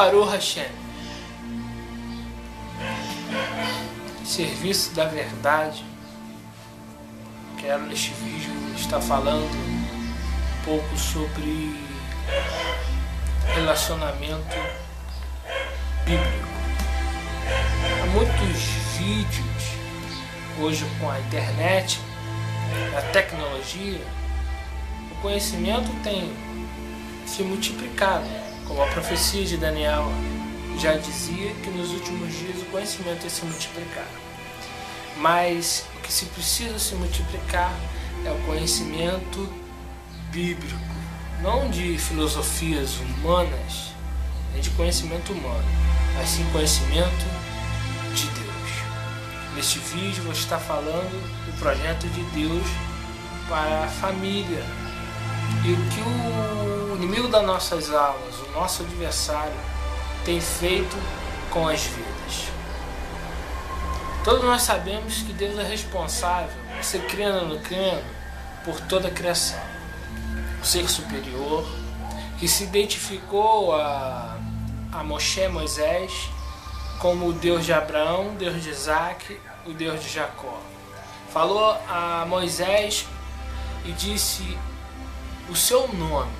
Baruch Hashem. Serviço da verdade. Quero neste vídeo estar falando um pouco sobre relacionamento bíblico. Há muitos vídeos hoje com a internet, a tecnologia, o conhecimento tem se multiplicado, como a profecia de Daniel já dizia que nos últimos dias o conhecimento ia se multiplicar. Mas o que se precisa se multiplicar é o conhecimento bíblico, não de filosofias humanas, nem de conhecimento humano, mas sim conhecimento de Deus. Neste vídeo vou estar falando do projeto de Deus para a família e o que o inimigo das nossas almas, o nosso adversário, tem feito com as vidas. Todos nós sabemos que Deus é responsável, você crendo ou não crendo, por toda a criação. O ser superior que se identificou a Moisés como o Deus de Abraão, o Deus de Isaac, o Deus de Jacó. Falou a Moisés e disse o seu nome,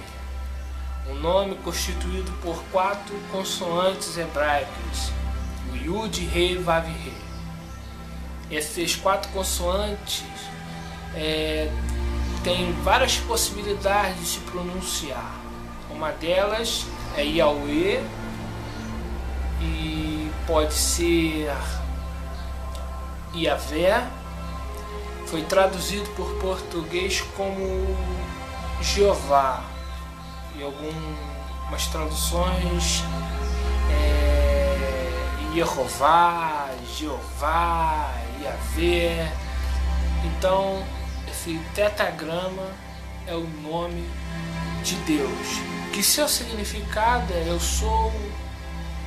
um nome constituído por 4 consoantes hebraicas, o Yud, Rei, Vav, Rei. Essas 4 consoantes tem várias possibilidades de se pronunciar. Uma delas é Yahweh e pode ser Yahvé. Foi traduzido por português como Jeová. E algumas traduções Yehová, Jeová, Yahvé. Então esse tetragrama é o nome de Deus, que seu significado é eu sou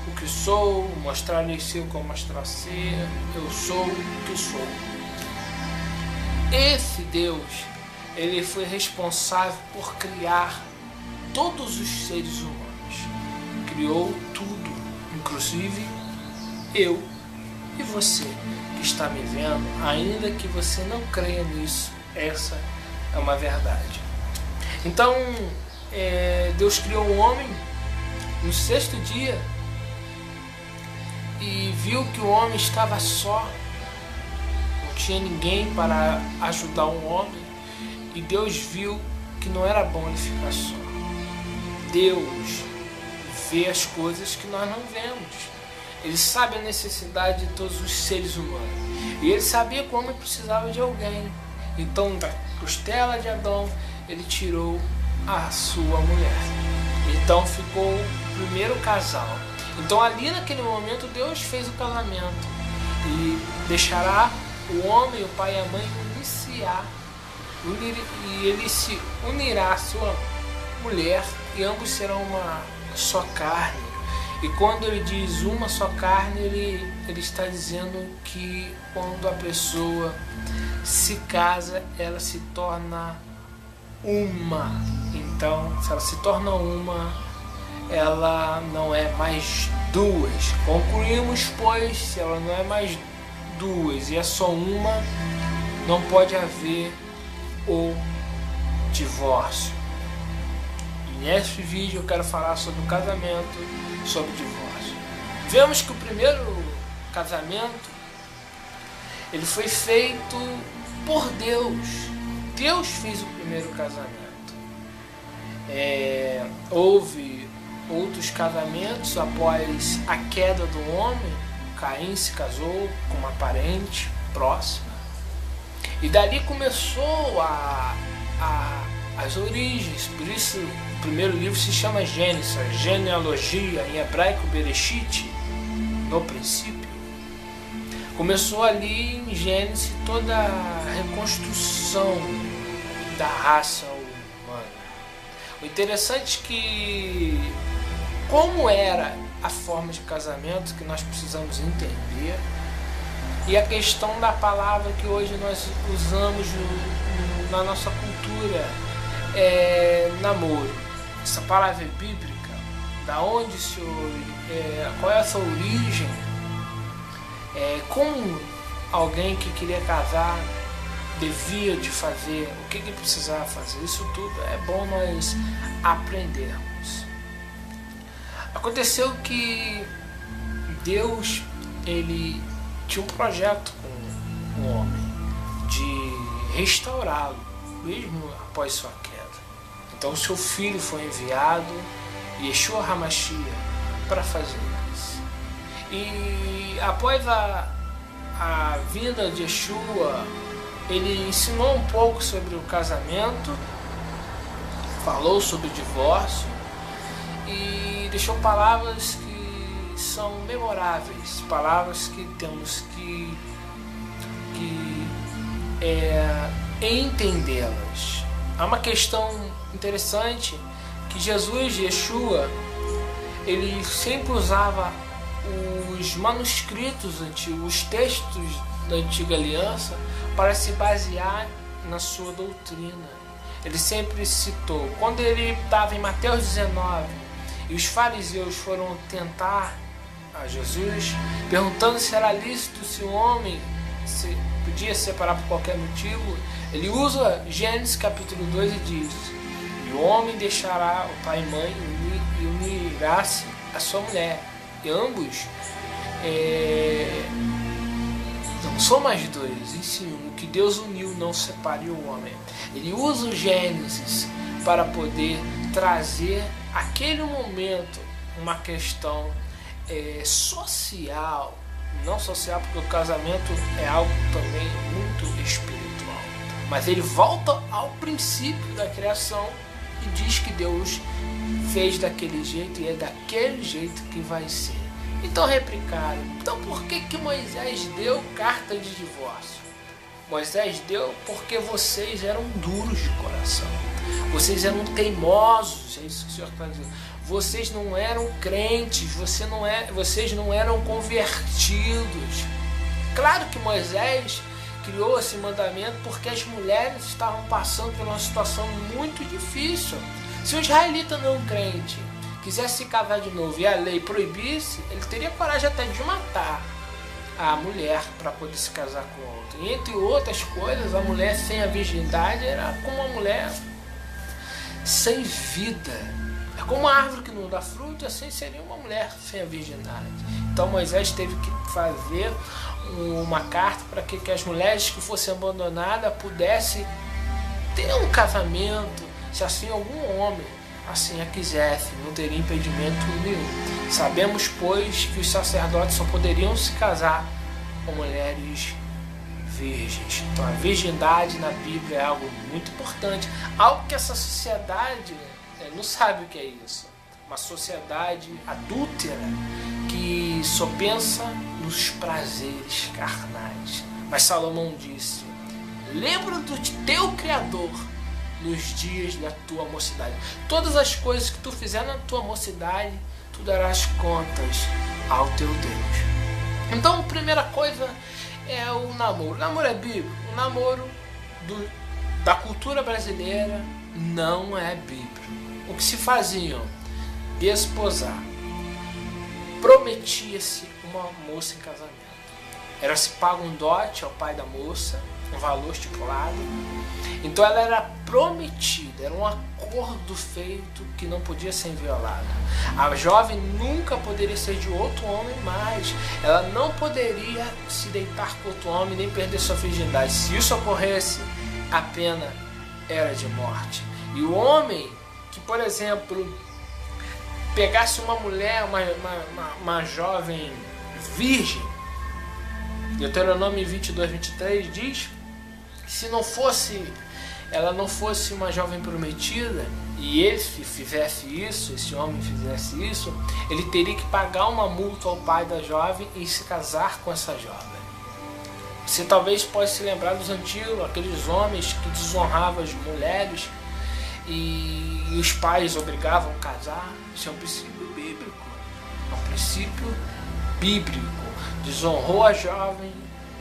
o que sou, mostrar-lhe ser o que eu mostrar ser, eu sou o que sou. Esse Deus, ele foi responsável por criar todos os seres humanos. Criou tudo, inclusive eu e você que está me vendo, ainda que você não creia nisso, essa é uma verdade. Então, Deus criou o homem no 6º dia e viu que o homem estava só, não tinha ninguém para ajudar o homem, e Deus viu que não era bom ele ficar só. Deus vê as coisas que nós não vemos. Ele sabe a necessidade de todos os seres humanos. E ele sabia que o homem precisava de alguém. Então, da costela de Adão, ele tirou a sua mulher. Então ficou o primeiro casal. Então ali naquele momento Deus fez o casamento. E deixará o homem, o pai e a mãe e ele se unirá à sua mulher e ambos serão uma só carne. E quando ele diz uma só carne, ele está dizendo que quando a pessoa se casa, ela se torna uma. Então, se ela se torna uma, ela não é mais duas. Concluímos, pois, se ela não é mais duas e é só uma, não pode haver o divórcio. E neste vídeo eu quero falar sobre o casamento, sobre o divórcio. Vemos que o primeiro casamento ele foi feito por Deus. Deus fez o primeiro casamento. Houve outros casamentos após a queda do homem. Caim se casou com uma parente próxima. E dali começou as origens. Por isso o primeiro livro se chama Gênesis, a genealogia, em hebraico Bereshit, no princípio. Começou ali em Gênesis toda a reconstrução da raça humana. O interessante é que, como era a forma de casamento que nós precisamos entender, e a questão da palavra que hoje nós usamos na nossa cultura é namoro. Essa palavra é bíblica, da onde qual é a sua origem, como alguém que queria casar devia de fazer, o que precisava fazer. Isso tudo é bom nós aprendermos. Aconteceu que Deus, ele tinha um projeto com o homem de restaurá-lo, mesmo após sua queda. Então o seu filho foi enviado, Yeshua HaMashiach, para fazer isso. E após a vinda de Yeshua, ele ensinou um pouco sobre o casamento, falou sobre o divórcio e deixou palavras que são memoráveis, palavras que temos que entendê-las. Há uma questão interessante que Jesus, Yeshua, ele sempre usava os manuscritos antigos, os textos da antiga aliança, para se basear na sua doutrina. Ele sempre citou, quando ele estava em Mateus 19 e os fariseus foram tentar a Jesus, perguntando se era lícito, se o homem se podia separar por qualquer motivo, ele usa Gênesis capítulo 2 e diz: e o homem deixará o pai e mãe e unirá-se a sua mulher, e ambos não são mais dois, e sim o que Deus uniu não separe o homem. Ele usa o Gênesis para poder trazer aquele momento uma questão social, não social, porque o casamento é algo também muito espiritual, mas ele volta ao princípio da criação e diz que Deus fez daquele jeito e é daquele jeito que vai ser. Então replicaram, então por que Moisés deu carta de divórcio? Moisés deu porque vocês eram duros de coração, vocês eram teimosos, é isso que o Senhor está dizendo. Vocês não eram crentes, vocês não eram convertidos. Claro que Moisés criou esse mandamento porque as mulheres estavam passando por uma situação muito difícil. Se o israelita não crente quisesse se casar de novo e a lei proibisse, ele teria coragem até de matar a mulher para poder se casar com outra. E entre outras coisas, a mulher sem a virgindade era como uma mulher sem vida. É como uma árvore que não dá fruto, assim seria uma mulher sem a virgindade. Então Moisés teve que fazer uma carta para que as mulheres que fossem abandonadas pudessem ter um casamento, se assim algum homem assim a quisesse, não teria impedimento nenhum. Sabemos, pois, que os sacerdotes só poderiam se casar com mulheres virgens. Então a virgindade na Bíblia é algo muito importante, algo que essa sociedade não sabe o que é isso. Uma sociedade adúltera que só pensa nos prazeres carnais. Mas Salomão disse: lembra do teu Criador nos dias da tua mocidade. Todas as coisas que tu fizer na tua mocidade, tu darás contas ao teu Deus. Então a primeira coisa é o namoro. O namoro é bíblico. O namoro da cultura brasileira não é bíblico. O que se faziam? Desposar. Prometia-se uma moça em casamento. Era-se pago um dote ao pai da moça, um valor estipulado. Então ela era prometida, era um acordo feito que não podia ser violado. A jovem nunca poderia ser de outro homem mais. Ela não poderia se deitar com outro homem nem perder sua virgindade. Se isso ocorresse, a pena era de morte. E o homem que, por exemplo, pegasse uma mulher, uma jovem virgem, Deuteronômio 22, 23 diz que se ela não fosse uma jovem prometida e ele fizesse isso, esse homem fizesse isso, ele teria que pagar uma multa ao pai da jovem e se casar com essa jovem. Você talvez possa se lembrar dos antigos, aqueles homens que desonravam as mulheres e os pais obrigavam a casar. Isso é um princípio bíblico. É um princípio bíblico. Desonrou a jovem,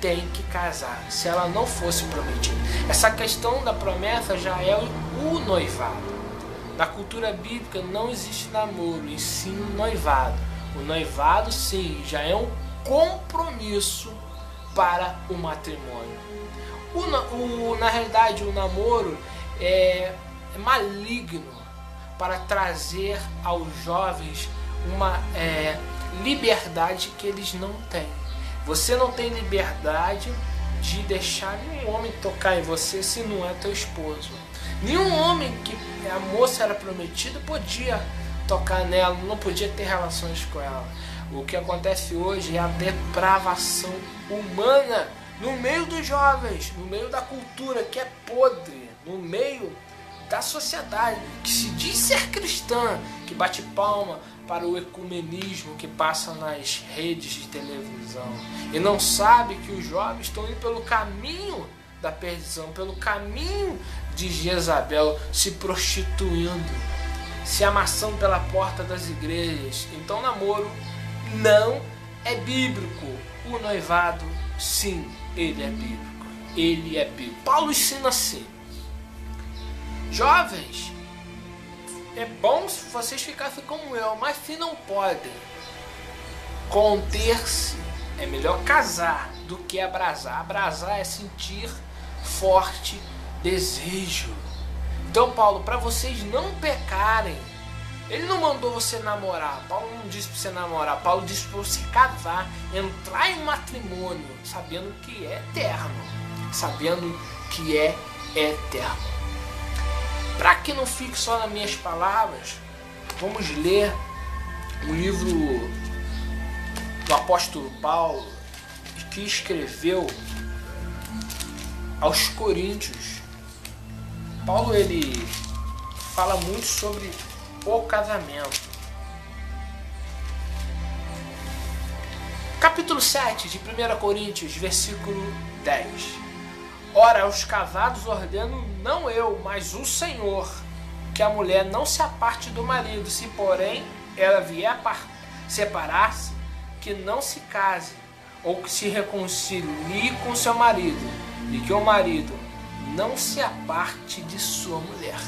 tem que casar, se ela não fosse prometida. Essa questão da promessa já é o noivado. Na cultura bíblica não existe namoro, e sim noivado. O noivado, sim, já é um compromisso para o matrimônio. Na realidade, o namoro é maligno para trazer aos jovens uma liberdade que eles não têm. Você não tem liberdade de deixar nenhum homem tocar em você se não é teu esposo. Nenhum homem que a moça era prometida podia tocar nela, não podia ter relações com ela. O que acontece hoje é a depravação humana no meio dos jovens, no meio da cultura que é podre, no meio da sociedade que se diz ser cristã, que bate palma para o ecumenismo que passa nas redes de televisão e não sabe que os jovens estão indo pelo caminho da perdição, pelo caminho de Jezabel, se prostituindo, se amassando pela porta das igrejas. Então o namoro não é bíblico. O noivado, sim, ele é bíblico. Ele é bíblico. Paulo ensina assim: jovens, é bom se vocês ficassem como eu, mas se não podem conter-se, é melhor casar do que abrasar. Abrasar é sentir forte desejo. Então, Paulo, para vocês não pecarem, ele não mandou você namorar. Paulo não disse para você namorar. Paulo disse para você casar, entrar em matrimônio, sabendo que é eterno. Sabendo que é eterno. Para que não fique só nas minhas palavras, vamos ler o livro do apóstolo Paulo, que escreveu aos Coríntios. Paulo, ele fala muito sobre o casamento. Capítulo 7 de 1 Coríntios, versículo 10. Ora, aos casados ordeno não eu, mas o Senhor, que a mulher não se aparte do marido, se porém ela vier a separar-se, que não se case, ou que se reconcilie com seu marido, e que o marido não se aparte de sua mulher.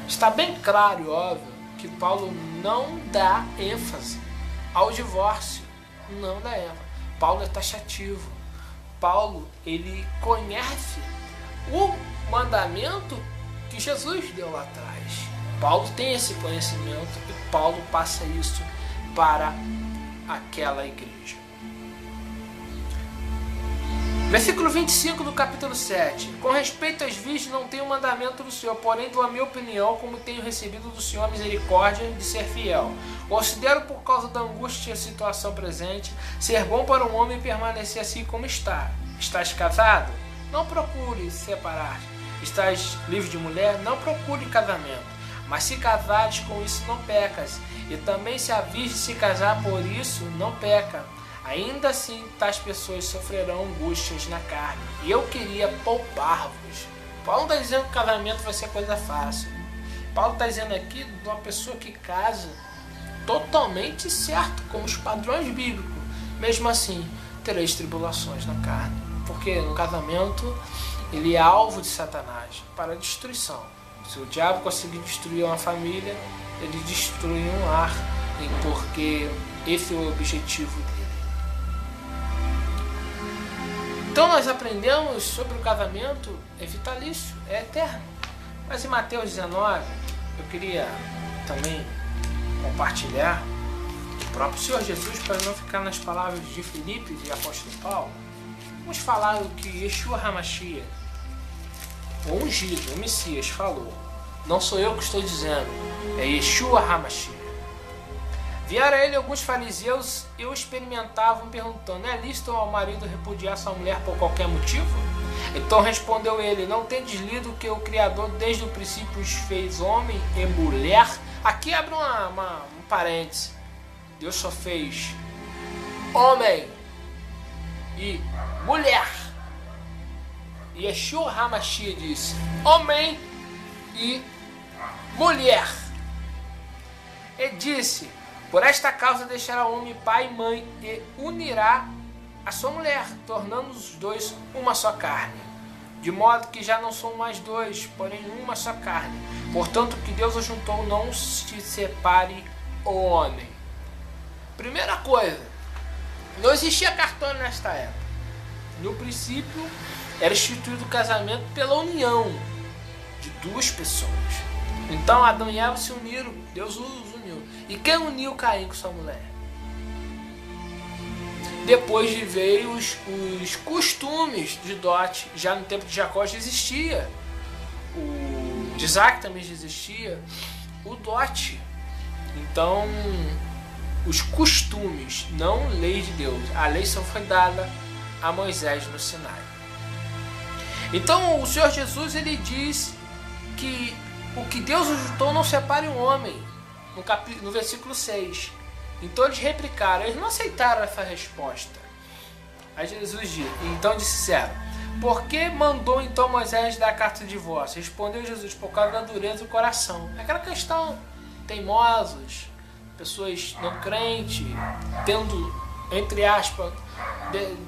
Está bem claro e óbvio que Paulo não dá ênfase ao divórcio, não dá ênfase. Paulo é taxativo. Paulo, ele conhece o mandamento que Jesus deu lá atrás. Paulo tem esse conhecimento e Paulo passa isso para aquela igreja. Versículo 25 do capítulo 7. Com respeito às virgens, não tenho mandamento do Senhor, porém dou a minha opinião, como tenho recebido do Senhor a misericórdia de ser fiel. Considero, por causa da angústia e situação presente, ser bom para um homem permanecer assim como está. Estás casado? Não procure separar-te. Estás livre de mulher? Não procure casamento. Mas se casares, com isso não pecas. E também se a virgem se casar, por isso não peca. Ainda assim, tais pessoas sofrerão angústias na carne. E eu queria poupar-vos. Paulo está dizendo que o casamento vai ser coisa fácil. Paulo está dizendo aqui de uma pessoa que casa totalmente certo, com os padrões bíblicos. Mesmo assim, tereis tribulações na carne. Porque no casamento, ele é alvo de Satanás para a destruição. Se o diabo conseguir destruir uma família, ele destrói um lar. Porque esse é o objetivo dele. Então nós aprendemos sobre o casamento, é vitalício, é eterno. Mas em Mateus 19, eu queria também compartilhar o próprio Senhor Jesus, para não ficar nas palavras de Filipe e apóstolo Paulo. Vamos falar o que Yeshua HaMashiach, o ungido, o Messias, falou. Não sou eu que estou dizendo, é Yeshua HaMashiach. Vieram a ele alguns fariseus e o experimentavam, perguntando: é lícito ao marido repudiar sua mulher por qualquer motivo? Então respondeu ele: não tendes lido que o Criador desde o princípio os fez homem e mulher? Aqui abre um parêntese. Deus só fez homem e mulher. E Yeshua HaMashiach disse: homem e mulher. Ele disse: por esta causa deixará o homem pai e mãe e unirá a sua mulher, tornando os dois uma só carne. de modo que já não são mais dois, porém uma só carne. Portanto, o que Deus ajuntou, não se separe o homem. Primeira coisa, não existia cartório nesta época. No princípio, era instituído o casamento pela união de duas pessoas. Então Adão e Eva se uniram, Deus os uniu. E quem uniu Caim com sua mulher? Depois veio os costumes de dote. Já no tempo de Jacó já existia. O de Isaac também já existia. O dote. Então, os costumes, não leis de Deus. A lei só foi dada a Moisés no Sinai. Então, o Senhor Jesus, ele diz que o que Deus ajuntou não separe o homem. No versículo 6. Então eles replicaram, eles não aceitaram essa resposta. Aí Jesus disse, então disseram, por que mandou então Moisés dar a carta de divórcio? Respondeu Jesus, por causa da dureza do coração. Aquela questão, teimosos, pessoas não crentes, tendo, entre aspas,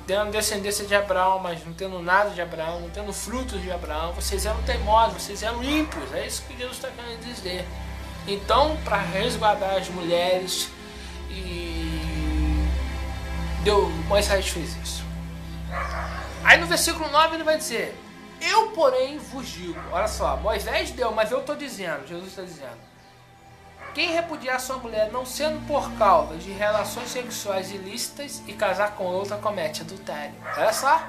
tendo descendência de Abraão, mas não tendo nada de Abraão, não tendo frutos de Abraão. Vocês eram teimosos, vocês eram ímpios. É isso que Jesus está querendo dizer. Então, para resguardar as mulheres, Moisés fez isso. Aí no versículo 9 ele vai dizer, eu porém vos digo, olha só, Moisés deu, mas eu estou dizendo, Jesus está dizendo, quem repudiar sua mulher não sendo por causa de relações sexuais ilícitas e casar com outra comete adultério. Olha só.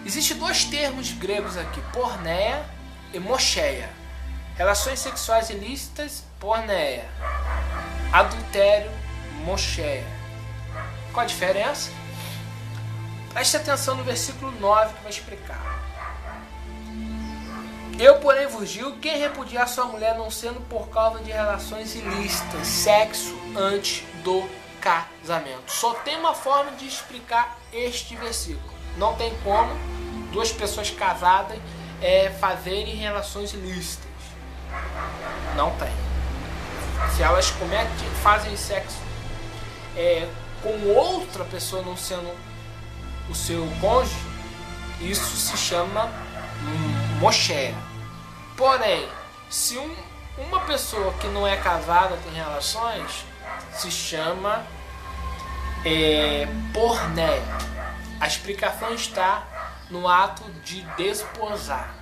Existem dois termos gregos aqui, porneia e mocheia. Relações sexuais ilícitas, porneia. Adultério, mocheia. Qual a diferença? Preste atenção no versículo 9 que vai explicar. Eu, porém, vos digo, quem repudiar sua mulher não sendo por causa de relações ilícitas, sexo antes do casamento. Só tem uma forma de explicar este versículo. Não tem como duas pessoas casadas fazerem relações ilícitas. Não tem. Se elas fazem sexo com outra pessoa não sendo o seu cônjuge, isso se chama mocheia. Porém, se uma pessoa que não é casada tem relações, se chama porneia. A explicação está no ato de desposar.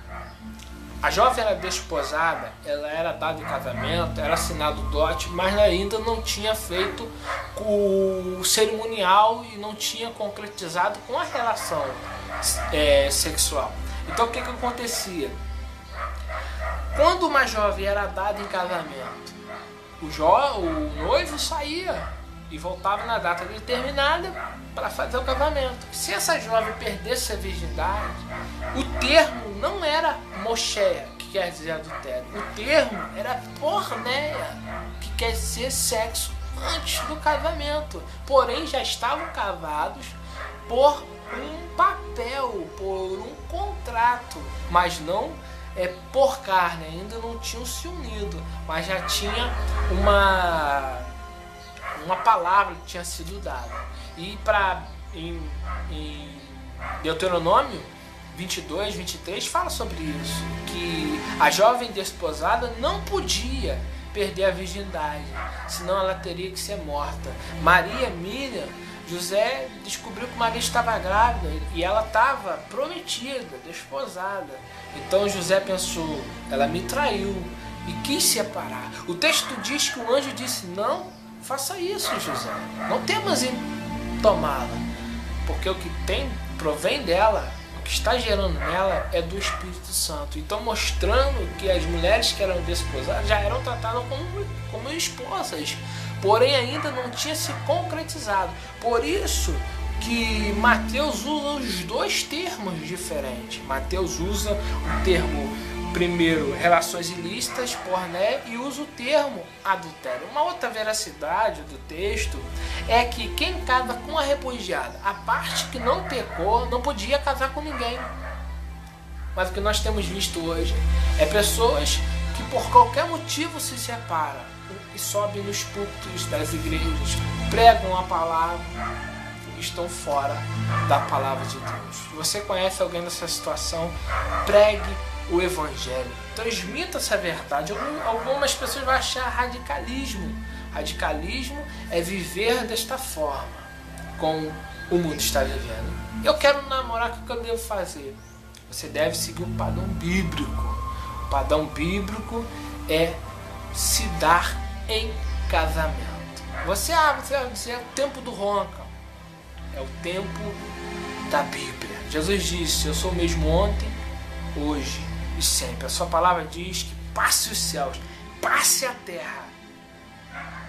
A jovem era desposada, ela era dada em casamento, era assinado o dote, mas ainda não tinha feito o cerimonial e não tinha concretizado com a relação sexual. Então o que acontecia? Quando uma jovem era dada em casamento, o noivo saía e voltava na data determinada para fazer o casamento. Se essa jovem perdesse a virgindade, o termo não era mocheia, que quer dizer adultério. O termo era porneia, que quer dizer sexo antes do casamento. Porém, já estavam casados por um papel, por um contrato, mas não por carne. Ainda não tinham se unido, mas já tinha uma palavra que tinha sido dada. E em Deuteronômio 22, 23 fala sobre isso, que a jovem desposada não podia perder a virgindade, senão ela teria que ser morta. Maria, Miriam, José descobriu que Maria estava grávida e ela estava prometida, desposada. Então José pensou, ela me traiu e quis separar. O texto diz que o anjo disse, não faça isso, José, não temas em tomá-la, porque o que provém dela, o que está gerando nela é do Espírito Santo. Então mostrando que as mulheres que eram desposadas já eram tratadas como esposas, porém ainda não tinha se concretizado. Por isso que Mateus usa os dois termos diferentes. Mateus usa o termo primeiro, relações ilícitas, porné, e usa o termo adultério. Uma outra veracidade do texto é que quem casa com a repudiada, a parte que não pecou, não podia casar com ninguém. Mas o que nós temos visto hoje é pessoas que por qualquer motivo se separam e sobem nos púlpitos das igrejas, pregam a palavra, estão fora da palavra de Deus. Se você conhece alguém nessa situação, pregue o evangelho, transmita essa verdade. Algumas pessoas vão achar radicalismo. Radicalismo é viver desta forma, como o mundo está vivendo. Eu quero namorar, o que eu devo fazer? Você deve seguir o padrão bíblico. O padrão bíblico é se dar em casamento. Você vai dizer, é o tempo do ronca. É o tempo da Bíblia. Jesus disse, eu sou o mesmo ontem, hoje e sempre. A sua palavra diz que passe os céus, passe a terra.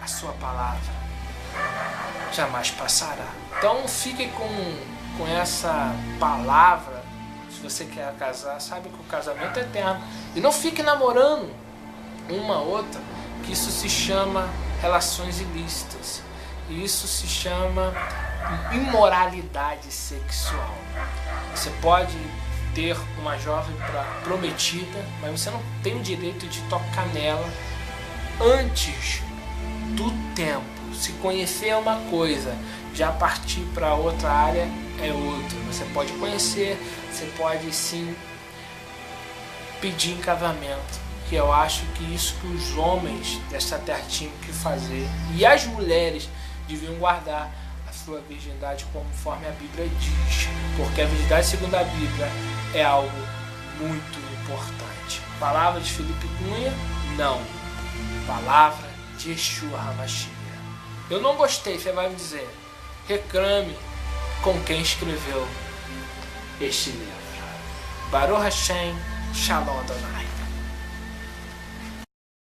A sua palavra jamais passará. Então fique com essa palavra. Se você quer casar, sabe que o casamento é eterno. E não fique namorando uma outra, que isso se chama relações ilícitas. E isso se chama imoralidade sexual. Você pode ter uma jovem prometida, mas você não tem o direito de tocar nela antes do tempo. Se conhecer é uma coisa, já partir para outra área é outra. Você pode conhecer, você pode sim pedir em casamento, que eu acho que isso que os homens desta terra tinham que fazer, e as mulheres deviam guardar a sua virgindade conforme a Bíblia diz, porque a virgindade segundo a Bíblia é algo muito importante. Palavra de Felipe Cunha? Não. Palavra de Yeshua HaMashiach. Eu não gostei, você vai me dizer, reclame com quem escreveu este livro. Baruch Hashem, Shalom Adonai.